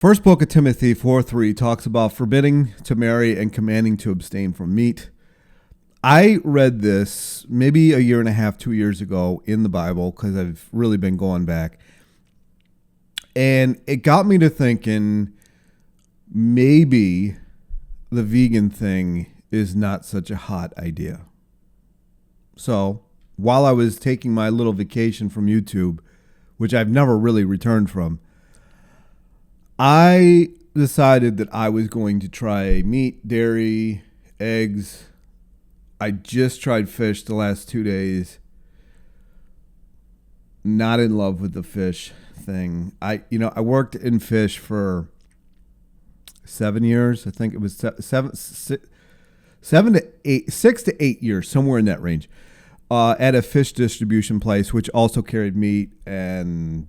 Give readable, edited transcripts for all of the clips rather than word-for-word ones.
First book of Timothy 4:3 talks about forbidding to marry and commanding to abstain from meat. I read this maybe a year and a half, 2 years ago in the Bible because I've really been going back. And it got me to thinking maybe the vegan thing is not such a hot idea. So while I was taking my little vacation from YouTube, which I've never really returned from, I decided that I was going to try meat, dairy, eggs. I just tried fish the last 2 days. Not in love with the fish thing. I worked in fish for 7 years. I think it was 6 to 8 years, somewhere in that range, at a fish distribution place, which also carried meat and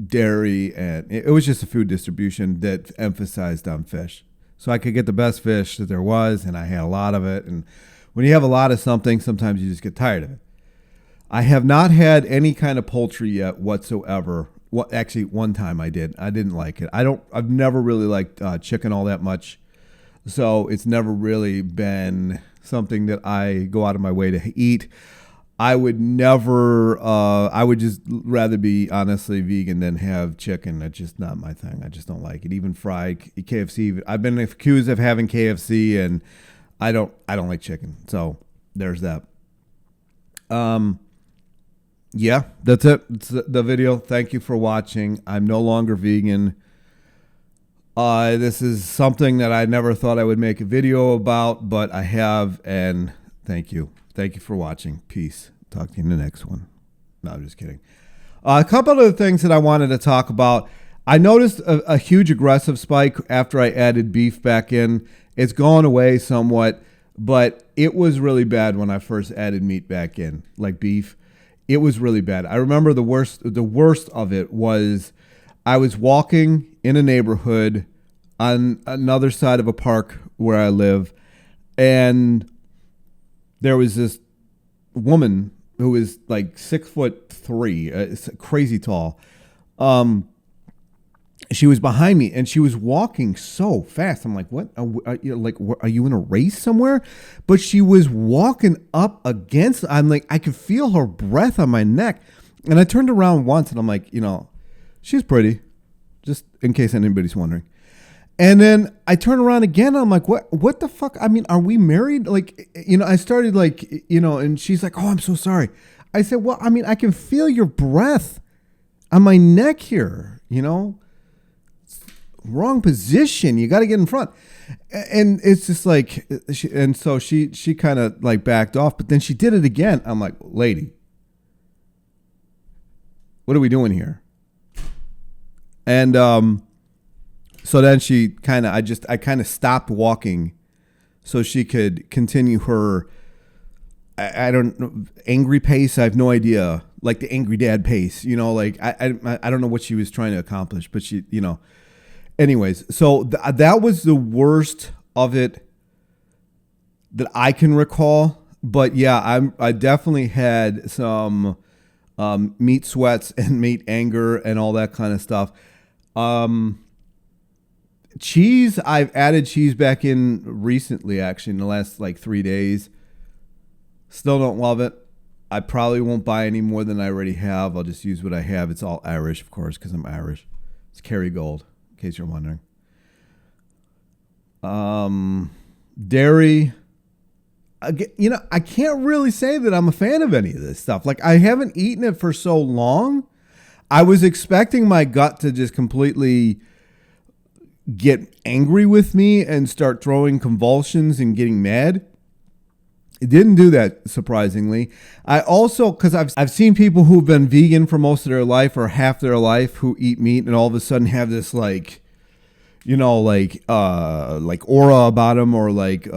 dairy, and it was just a food distribution that emphasized on fish. So I could get the best fish that there was, and I had a lot of it. And when you have a lot of something, sometimes you just get tired of it. I have not had any kind of poultry yet whatsoever. Well, actually, one time I did. I didn't like it. I've never really liked chicken all that much. So it's never really been something that I go out of my way to eat. I would never, I would just rather be honestly vegan than have chicken. That's just not my thing. I just don't like it. Even fried KFC. I've been accused of having KFC, and I don't like chicken. So there's that. Yeah, that's it. It's the video. Thank you for watching. I'm no longer vegan. This is something that I never thought I would make a video about, but I have, and thank you. Thank you for watching. Peace. Talk to you in the next one. No, I'm just kidding. A couple of the things that I wanted to talk about. I noticed a huge aggressive spike after I added beef back in. It's gone away somewhat, but it was really bad when I first added meat back in, like beef. It was really bad. I remember the worst of it was I was walking in a neighborhood on another side of a park where I live, and there was this woman who was like 6'3", crazy tall. She was behind me, and she was walking so fast. I'm like, "What? Are you in a race somewhere?" But she was walking up against. I'm like, I could feel her breath on my neck, and I turned around once, and I'm like, she's pretty, just in case anybody's wondering. And then I turn around again. And I'm like, what the fuck? I mean, are we married? Like, I started like, and she's like, "Oh, I'm so sorry." I said, "Well, I mean, I can feel your breath on my neck here, wrong position. You got to get in front." And it's just like, so she kind of like backed off, but then she did it again. I'm like, "Lady, what are we doing here?" And, so then she I kind of stopped walking so she could continue her, I don't know, angry pace. I have no idea, like the angry dad pace, like I don't know what she was trying to accomplish, but she, anyways. So that was the worst of it that I can recall. But yeah, I definitely had some meat sweats and meat anger and all that kind of stuff. Cheese, I've added cheese back in recently, actually, in the last like 3 days. Still don't love it. I probably won't buy any more than I already have. I'll just use what I have. It's all Irish, of course, because I'm Irish. It's Kerrygold, in case you're wondering. Dairy, I can't really say that I'm a fan of any of this stuff. Like, I haven't eaten it for so long. I was expecting my gut to just completely get angry with me and start throwing convulsions and getting mad. It didn't do that, surprisingly. I also, because I've seen people who've been vegan for most of their life or half their life who eat meat and all of a sudden have this like aura about them, or like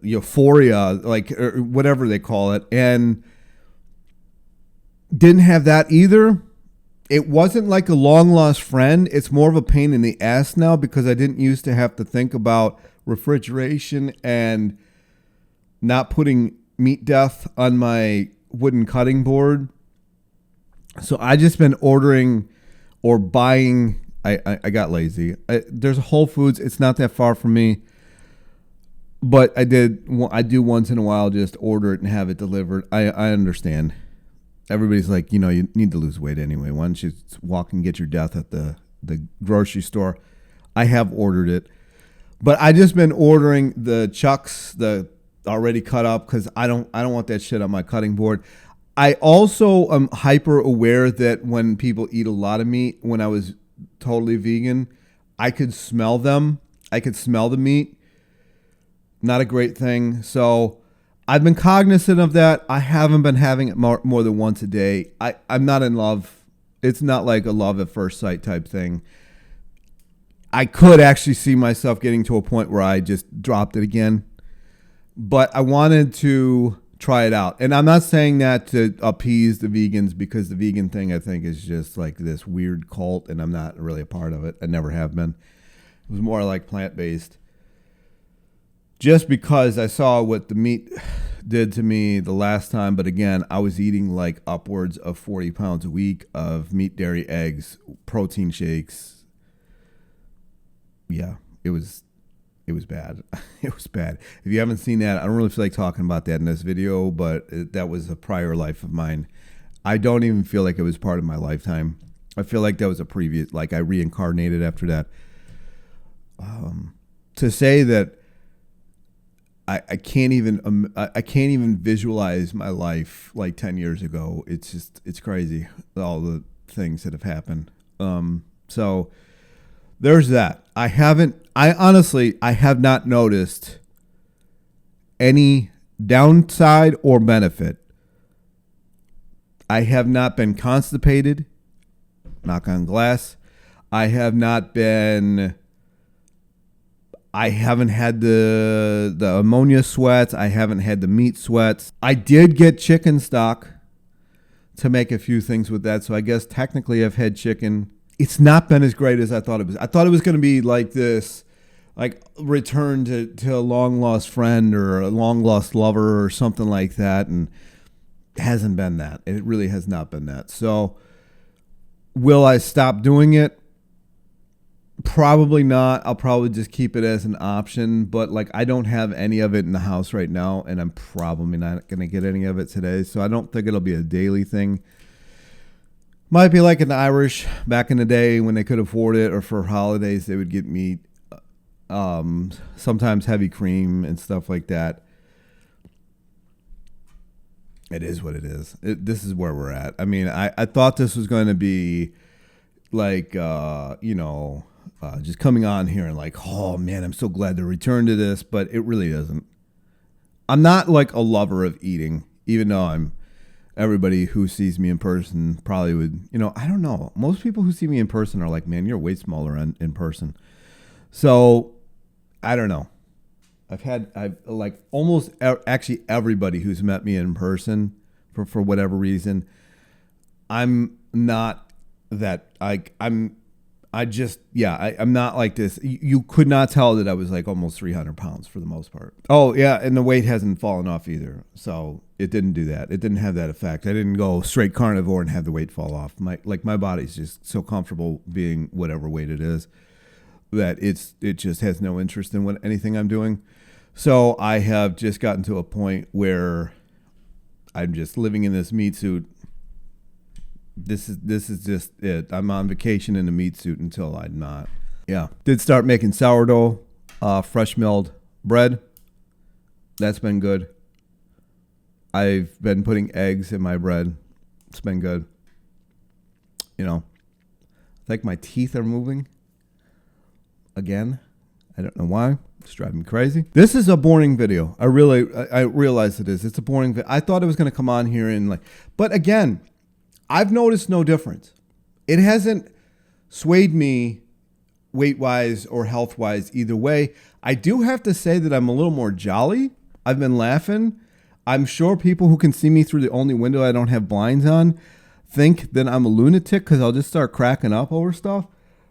euphoria, like, or whatever they call it, and didn't have that either. It wasn't like a long lost friend. It's more of a pain in the ass now because I didn't used to have to think about refrigeration and not putting meat death on my wooden cutting board. So I just been ordering or buying I got lazy. There's a Whole Foods. It's not that far from me. But I do once in a while just order it and have it delivered. I understand. Everybody's like, you need to lose weight anyway. Why don't you walk and get your death at the grocery store? I have ordered it. But I just been ordering the chucks, the already cut up, because I don't want that shit on my cutting board. I also am hyper aware that when people eat a lot of meat, when I was totally vegan, I could smell them. I could smell the meat. Not a great thing. So I've been cognizant of that. I haven't been having it more than once a day. I'm not in love. It's not like a love at first sight type thing. I could actually see myself getting to a point where I just dropped it again. But I wanted to try it out. And I'm not saying that to appease the vegans, because the vegan thing, I think, is just like this weird cult, and I'm not really a part of it. I never have been. It was more like plant-based. Just because I saw what the meat did to me the last time. But again, I was eating like upwards of 40 pounds a week of meat, dairy, eggs, protein shakes. Yeah, it was bad. It was bad. If you haven't seen that, I don't really feel like talking about that in this video, but that was a prior life of mine. I don't even feel like it was part of my lifetime. I feel like that was a previous, like I reincarnated after that. To say that I can't even visualize my life like 10 years ago. It's crazy, all the things that have happened. So there's that. I honestly have not noticed any downside or benefit. I have not been constipated, knock on glass. I haven't had the ammonia sweats. I haven't had the meat sweats. I did get chicken stock to make a few things with that. So I guess technically I've had chicken. It's not been as great as I thought it was. I thought it was going to be like this, like return to a long lost friend or a long lost lover or something like that. And it hasn't been that. It really has not been that. So will I stop doing it? Probably not. I'll probably just keep it as an option, but like I don't have any of it in the house right now, and I'm probably not going to get any of it today. So I don't think it'll be a daily thing. Might be like an Irish back in the day when they could afford it, or for holidays they would get meat, sometimes heavy cream and stuff like that. It is what it is. This is where we're at. I mean, I thought this was going to be like, just coming on here and like, oh man, I'm so glad to return to this, but it really isn't. I'm not like a lover of eating, even though everybody who sees me in person probably would, I don't know. Most people who see me in person are like, man, you're way smaller in person. So I don't know. I've like almost actually everybody who's met me in person for whatever reason. I'm not that I'm not like this. You could not tell that I was like almost 300 pounds for the most part. Oh yeah. And the weight hasn't fallen off either. So it didn't do that. It didn't have that effect. I didn't go straight carnivore and have the weight fall off. My body's just so comfortable being whatever weight it is that it just has no interest in anything I'm doing. So I have just gotten to a point where I'm just living in this meat suit. This is just it. I'm on vacation in a meat suit until I'm not. Yeah. Did start making sourdough, fresh milled bread. That's been good. I've been putting eggs in my bread. It's been good. I think my teeth are moving again. I don't know why. It's driving me crazy. This is a boring video. I realize it is. It's a boring video. I thought it was going to come on here and but again, I've noticed no difference. It hasn't swayed me weight-wise or health-wise either way. I do have to say that I'm a little more jolly. I've been laughing. I'm sure people who can see me through the only window I don't have blinds on think that I'm a lunatic because I'll just start cracking up over stuff.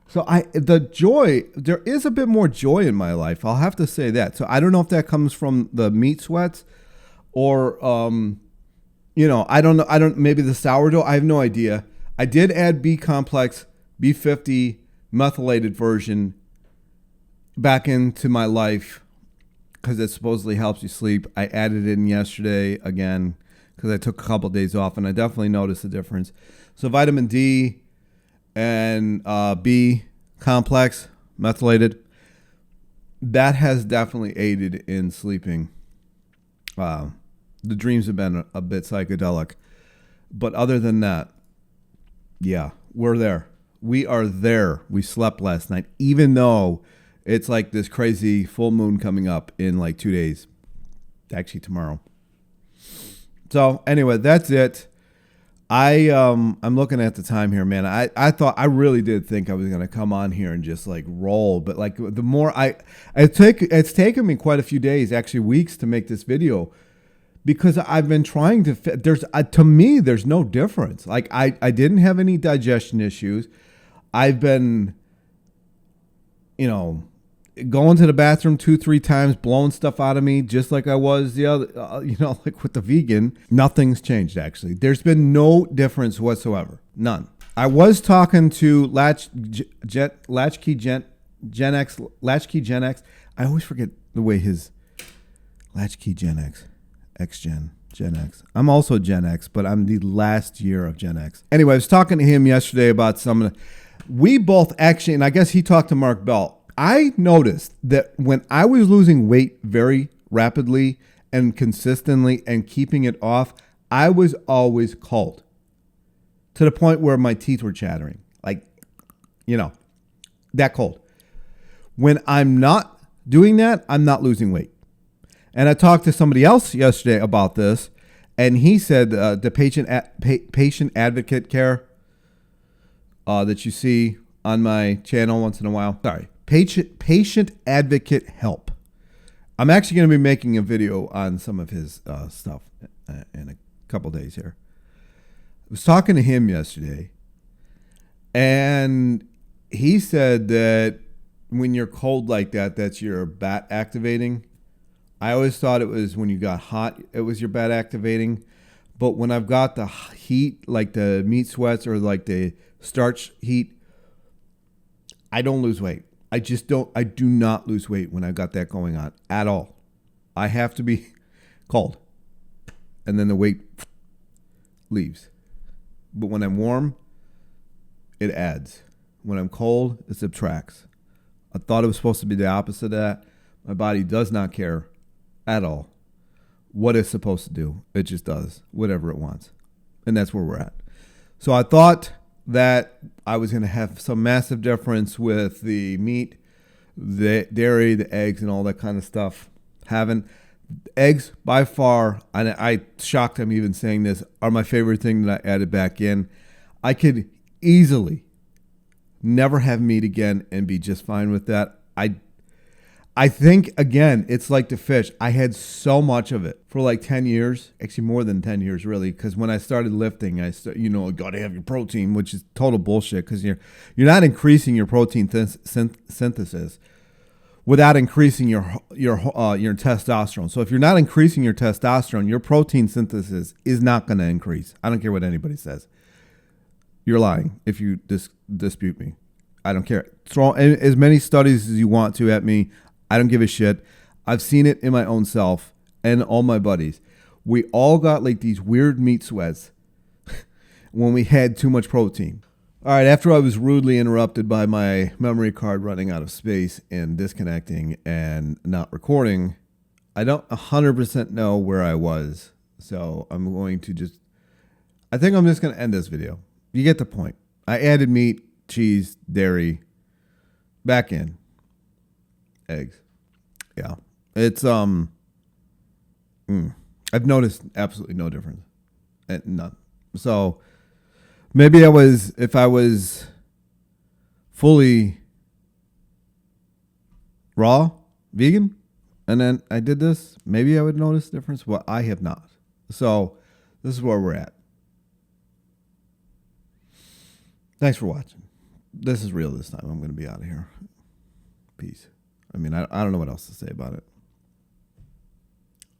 So there is a bit more joy in my life. I'll have to say that. So I don't know if that comes from the meat sweats or, I don't know. Maybe the sourdough. I have no idea. I did add B complex, B50 methylated version back into my life because it supposedly helps you sleep. I added it in yesterday again because I took a couple of days off, and I definitely noticed a difference. So vitamin D and B complex, methylated, that has definitely aided in sleeping. The dreams have been a bit psychedelic. But other than that, yeah, we're there. We are there. We slept last night, even though it's like this crazy full moon coming up in like 2 days. Actually, tomorrow. So anyway, that's it. I'm looking at the time here, man. I really did think I was gonna come on here and just like roll, but like the more it's taken me quite a few days, actually weeks, to make this video because I've been trying to. To me, there's no difference. Like I didn't have any digestion issues. I've been, going to the bathroom 2-3 times, blowing stuff out of me, just like I was the other, like with the vegan. Nothing's changed, actually. There's been no difference whatsoever. None. I was talking to Latchkey Gen X. I always forget the way his Latchkey Gen X, Gen X. I'm also Gen X, but I'm the last year of Gen X. Anyway, I was talking to him yesterday about we both actually, and I guess he talked to Mark Bell. I noticed that when I was losing weight very rapidly and consistently and keeping it off, I was always cold to the point where my teeth were chattering. Like, that cold. When I'm not doing that, I'm not losing weight. And I talked to somebody else yesterday about this, and he said the patient advocate care that you see on my channel once in a while. Sorry. Patient advocate help. I'm actually going to be making a video on some of his stuff in a couple days here. I was talking to him yesterday, and he said that when you're cold like that, that's your bat activating. I always thought it was when you got hot, it was your bat activating. But when I've got the heat, like the meat sweats or like the starch heat, I don't lose weight. I do not lose weight when I got that going on at all. I have to be cold. And then the weight leaves. But when I'm warm, it adds. When I'm cold, it subtracts. I thought it was supposed to be the opposite of that. My body does not care at all what it's supposed to do. It just does whatever it wants. And that's where we're at. So I thought that I was going to have some massive difference with the meat, the dairy, the eggs, and all that kind of stuff. Haven't. Eggs, by far, and I shocked I'm even saying this, are my favorite thing that I added back in. I could easily never have meat again and be just fine with that. I think, again, it's like the fish. I had so much of it for like 10 years, actually more than 10 years, really, because when I started lifting, got to have your protein, which is total bullshit because you're not increasing your protein synthesis without increasing your testosterone. So if you're not increasing your testosterone, your protein synthesis is not going to increase. I don't care what anybody says. You're lying if you dispute me. I don't care. Throw as many studies as you want to at me. I don't give a shit. I've seen it in my own self and all my buddies. We all got like these weird meat sweats when we had too much protein. All right, after I was rudely interrupted by my memory card running out of space and disconnecting and not recording, I don't 100% know where I was. So I'm going to I think I'm just going to end this video. You get the point. I added meat, cheese, dairy, back in. Eggs. Yeah. It's I've noticed absolutely no difference. None. So maybe if I was fully raw vegan and then I did this, maybe I would notice a difference. Well, I have not. So this is where we're at. Thanks for watching. This is real this time. I'm going to be out of here. Peace. I mean, I don't know what else to say about it.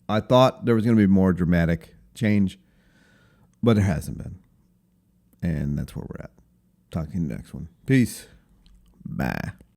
I thought there was going to be more dramatic change, but there hasn't been. And that's where we're at. Talk to you in the next one. Peace. Bye.